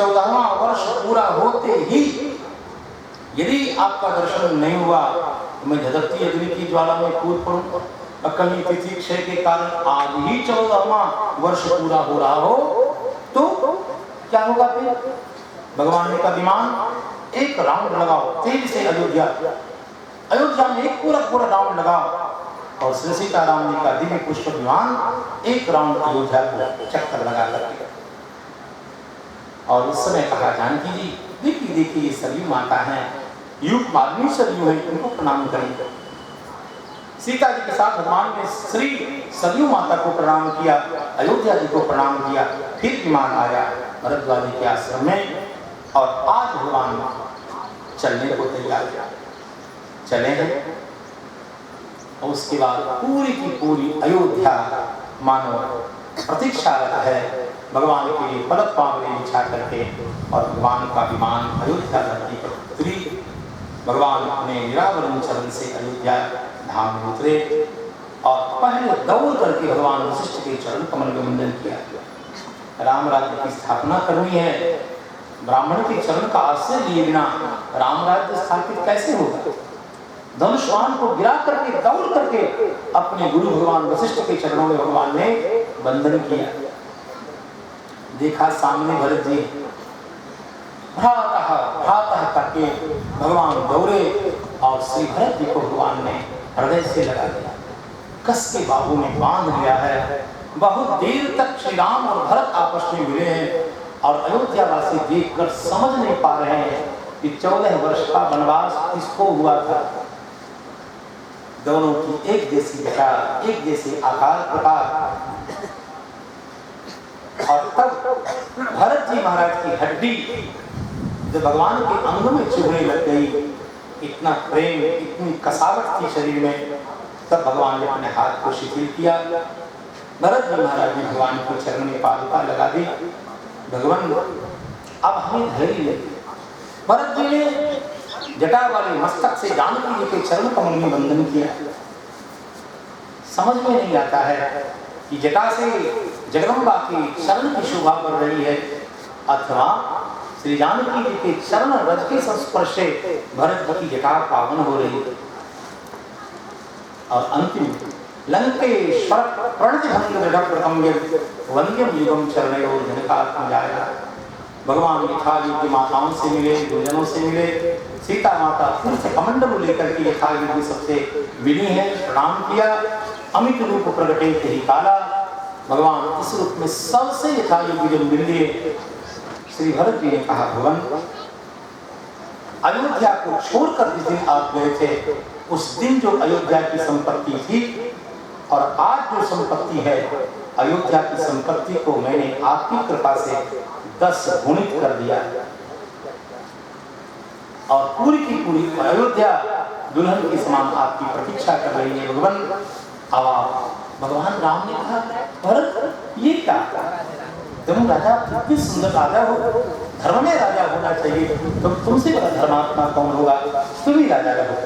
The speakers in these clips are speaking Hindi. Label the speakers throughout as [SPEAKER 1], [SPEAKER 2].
[SPEAKER 1] 14वां वर्ष पूरा होते ही यदि आपका दर्शन नहीं हुआ तो मैं धधकती अग्नि की ज्वाला में कूद पड़ूं। और कहीं तिथि क्षय के कारण आज ही 14वां वर्ष पूरा हो रहा हो तो क्या होगा फिर? भगवान ने कहा विमान एक राउंड लगाओ तेजी से अयोध्या में एक पूरा राउंड लगाओ। और श्री सीताराम जी का दिव्य पुष्प विमान एक राउंड अयोध्या को चक्कर लगा करके और उस समय कहा जानकी जी देखिए ये सरयू माता है, युग मालिनी सरयू है, इनको प्रणाम करें। सीता जी के साथ भगवान ने श्री सरयू माता को प्रणाम किया, अयोध्या जी को प्रणाम किया, फिर विमान आया भरद्वाज जी के आश्रम में और आज भगवान चलने को तैयार चले हैं। और उसके बाद पूरी की पूरी अयोध्या मानो प्रतीक्षारत है भगवान के लिए पलक पावले बिछा करके। और भगवान का विमान अयोध्या धरती पर उतरी। भगवान अपने निरावरण चरण से अयोध्या धाम में उतरे और पहले दौड़ करके भगवान वशिष्ठ के चरण कमल में वंदन किया। राम राज्य की स्थापना करनी है, ब्राह्मण के चरण का आश्रय लिए बिना राम राज्य स्थापित कैसे होगा? धनुष्वान को गिरा करके दौड़ करके अपने गुरु भगवान वशिष्ठ के चरणों में भगवान ने वंदन किया। देखा सामने भरत जी भ्रातः करके भगवान दौड़े और श्री भरत जी को भगवान ने हृदय से लगा दिया, कस के बाहू में बांध लिया है। बहुत देर तक श्री राम और भरत आपस में मिले हैं और अयोध्या वासी देखकर समझ नहीं पा रहे हैं कि 14 वर्ष का वनवास किसको हुआ था। दोनों की एक जैसी जटा, एक जैसे आकार प्रकार। और तब भरत जी महाराज की हड्डी जब भगवान के अंग में चुभने लग गई, इतना प्रेम इतनी कसावट थी शरीर में, तब भगवान ने अपने हाथ को शिथिल किया। भरत जी महाराज ने भगवान के चरण में पादुका लगा दी। भगवान अब हमें धैर्य ले। भरत जी ने जटा वाले मस्तक से जानकी जी के चरण कमल में वंदन किया। समझ में नहीं आता है कि जटा से जगदम्बा की शरण की शोभा बढ़ रही है अथवा श्री जानकी जी के चरण रज के संस्पर्श से भरत जी की जटा पावन हो रही है। और अंतिम लंकेश्वर वंद्यम युगम चरणयोर जनकात्म जाया। भगवान यथा युग माताओं से मिले, गुरुजनों से मिले। सीता माता फिर से कमंडल लेकर के यथा युग सबसे मिली है, प्रणाम किया। अमित रूप प्रगटे ही काला। भगवान इस रूप में सबसे यथा युग जब मिल लिए, श्री भरत जी ने कहा भगवान अयोध्या को छोड़कर जिस दिन आप गए थे उस दिन जो अयोध्या की संपत्ति थी और आज जो संपत्ति है अयोध्या की संपत्ति को मैंने आपकी कृपा से 10 गुणित कर दिया और पूरी की पूरी अयोध्या दुल्हन के समान आपकी प्रतीक्षा कर रही है भगवान। अब भगवान राम ने कहा भरत ये क्या, तुम राजा कितने सुंदर राजा हो, धर्म में राजा होना चाहिए, तो तुमसे बड़ा धर्मात्मा कौन होगा, तुम ही राजा रहो।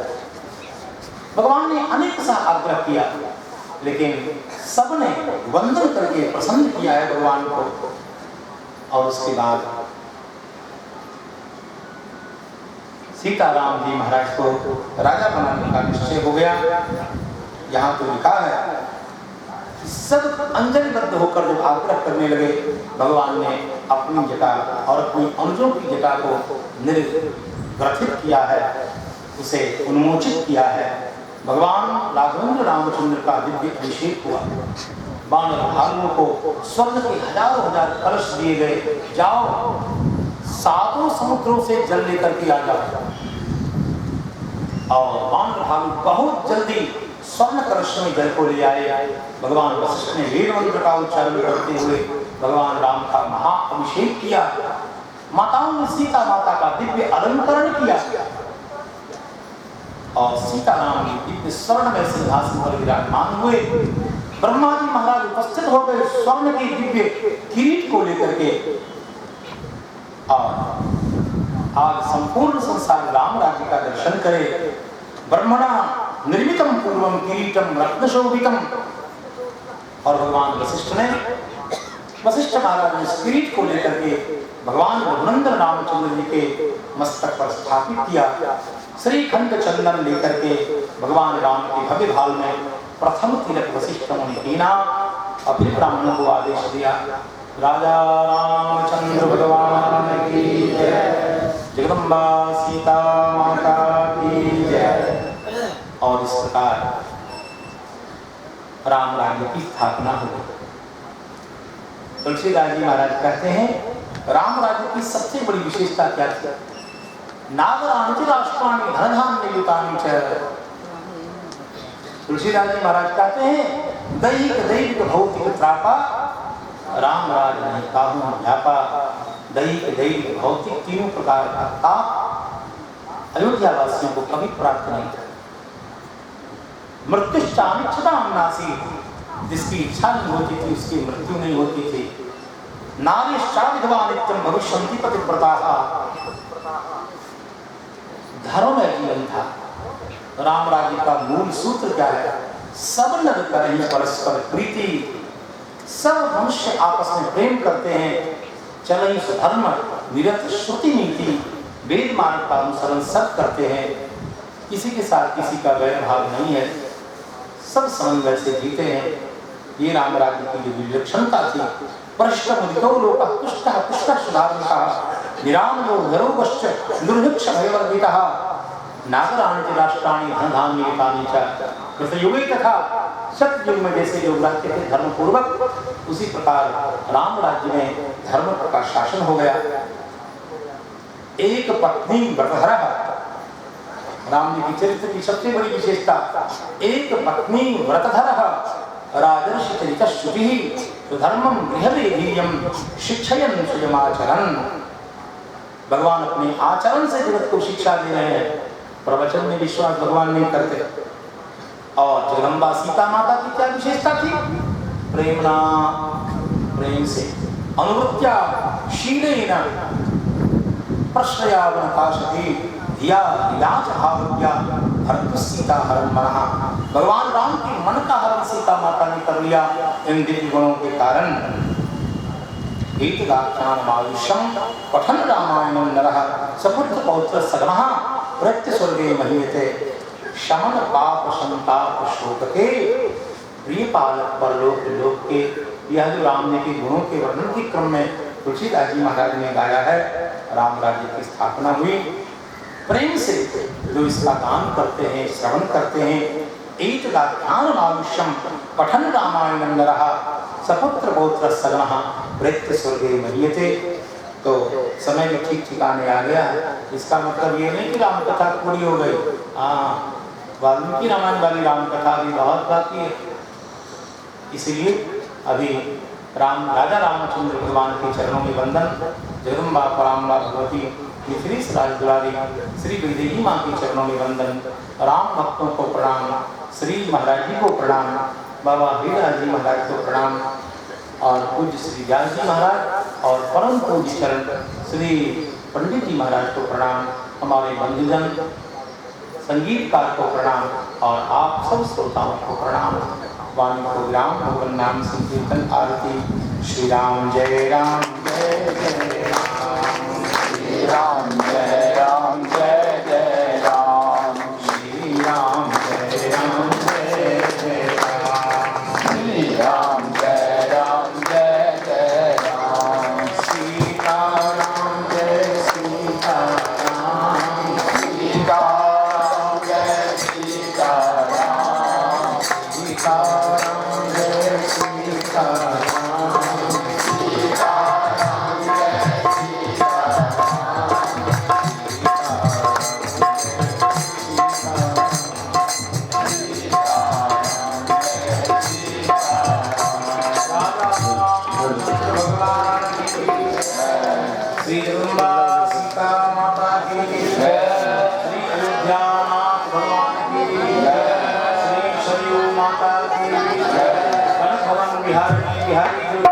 [SPEAKER 1] भगवान ने अनेक सा आग्रह किया लेकिन सबने वंदन करके प्रसन्न किया है भगवान को। और उसके बाद सीताराम जी महाराज को राजा बनाने का निश्चय हो गया। यहाँ तो लिखा है सब अंजलिबद्ध होकर जब आग्रह करने लगे, भगवान ने अपनी जटा और अपनी अनुजों की जटा को निर्ग्रथित किया है, उसे उन्मोचित किया है। भगवान राघवेंद्र रामचंद्र का दिव्य अभिषेक हुआ। बानर भालुओं को स्वर्ण के हजारों हजार कलश दिए गए, जाओ 7 समुद्रों से जल लेकर के आ जाओ। और बानर भालू बहुत जल्दी स्वर्ण कलश में जल को ले आए। भगवान वशिष्ठ ने वेद मंत्र का उच्चारण करते हुए भगवान राम का महा अभिषेक किया। माताओं ने सीता माता का दिव्य अलंकरण किया और सीताराम जी दिव्य स्वर्ण में सिंहासन पर विराजमान हुए। ब्रह्मा जी महाराज उपस्थित हो गए स्वर्ण के दिव्य किरीट को लेकर के। और आज संपूर्ण संसार राम राज्य का दर्शन करे। ब्रह्मणा निर्मितम पूर्वम किरीटम रत्नशोभितम। और भगवान वशिष्ठ ने वशिष्ठ महाराज ने इस किरीट को लेकर के भगवान रघुनंदन रामचंद्र जी के मस्तक पर स्थापित किया। श्रीखंड चंदन लेकर के भगवान राम के भव्य भाल में प्रथम तिलक वशिष्ठ मुनि कीना। अपने ब्राह्मणों को आदेश दिया, राजा रामचंद्र भगवान की जय, जगदम्बा सीता माता की जय। और इस प्रकार राम राज्य की स्थापना हुई। तुलसीदास जी महाराज कहते हैं राम राज्य की सबसे बड़ी विशेषता क्या थी? नागराणि राष्ट्राणि धनधान्य युतानि च। तुलसीदास जी महाराज कहते हैं दैहिक दैविक भौतिक त्रापा राम राज नहीं काहू व्यापा। दैहिक दैविक भौतिक तीनों प्रकार का ताप अयोध्या वासियों को कभी प्राप्त नहीं था। मृत्युश्चानिच्छतां नासीत्, जिसकी इच्छा नहीं होती थी उसकी मृत्यु नहीं होती थी। नारीश्चा विधवा नित्यं भविष्यन्ति पतिव्रताः, धर्म में जीवन था। राम राज्य का मूल सूत्र क्या है? सब नर करें परस्पर प्रीति, सब मनुष्य आपस में प्रेम करते हैं। चलई धर्म निरत श्रुति नीति, वेद मार्ग का अनुसरण सब करते हैं। किसी के साथ किसी का वैर भाव नहीं है, सब समन्वय से जीते हैं। ये राम राज्य की जो विलक्षणता थी। पृष्ठ मुदितो लोकः पुष्टः पुष्टः सुधार्मिकः निरामयो नरोगश्च दुर्भिक्ष भयवर्जितः नागराणि राष्ट्राणि धनधान्य युतानि च। कृतयुगे तथा सतयुग में जैसे लोग रहते थे धर्म पूर्वक, उसी प्रकार राम राज्य में धर्म का शासन हो गया। एक पत्नी व्रतधरः, राम जी के चरित्र की सबसे बड़ी विशेषता, एक पत्नी व्रतधरः राजर्षि चरितः श्रुतिः सुधर्मं गृहवेदीयं शिक्षयन् स्वयमाचरन्। भगवान अपने आचरण से जगत को शिक्षा दे रहे हैं, प्रवचन में विश्वास भगवान नहीं करते। और जगदम्बा सीता माता की क्या विशेषता थी? प्रेमना, प्रेम से, अनुवृत्त्या शीलेन प्रश्रयावनकाशति धिया विलास भावज्ञा हरतु सीता हरन मनः। भगवान राम के मन का हरण सीता माता ने कर लिया इन दिव्य गुणों के कारण। गीतगाख्यानमायुष्यं पठन रामायणं नरः सपुत्र पौत्र सगमः प्रत्य स्वर्गे महीयते। शमन पाप संताप शोक के प्रिय पालक परलोक लोक के। यह जो राम जी के गुणों के वर्णन के क्रम में तुलसीदास जी महाराज ने गाया है। राम राज्य की स्थापना हुई प्रेम से। जो इसका गान करते हैं, श्रवण करते हैं, एतदाख्यानमायुष्यं पठन रामायणं नरः सपुत्र पौत्र सगमः प्रत्य स्वर्गे महीयते। तो समय भी ठीक ठिकाने आ गया। इसका मतलब ये नहीं कि राम कथा पूरी हो गई। वाल्मीकि रामायण वाली राम कथा भी बहुत बाकी है। इसलिए अभी राजा रामचंद्र भगवान के चरणों में वंदन। जगदम्बा पराम्बा भगवती मिथिलेश राजदुलारी श्री वैदेही माँ के चरणों में वंदन। राम भक्तों को प्रणाम, श्री महाराज जी को प्रणाम, बाबा हरिदास जी महाराज को प्रणाम, और पूज्य श्री व्यास जी महाराज और परम पूज्य चरण श्री पंडित जी महाराज को प्रणाम। हमारे बंधुजन संगीतकार को प्रणाम और आप सब श्रोताओं को प्रणाम। वाणी को विराम, भगवान नाम संकीर्तन आरती। श्री राम जय राम जय जय राम, श्री राम जय राम जय जय राम, श्री राम जय राम जय जय राम, श्री राम जय राम जय जय राम, सीता राम जय सीता राम, सीता राम जय सीता राम, सीता राम जय सीता राम, सीता राम जय सीता श्री जगदम्बा सीता माता की जय, श्री अयोध्यानाथ भगवान की जय, श्री सरयू माता की जय, कनक भवन बिहारी बिहारी जी की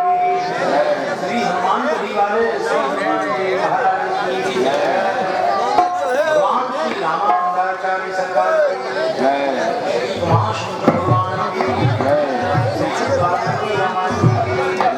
[SPEAKER 1] जय, श्री हनुमान गढ़ी वाले श्री हनुमान जी महाराज की जय, भगवान श्री रामानंदाचार्य सरकार की जय, श्री उमाशंकर भगवान की जय, श्री वाल्मीकि रामायण की जय।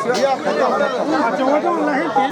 [SPEAKER 2] अच्छा वो तो नहीं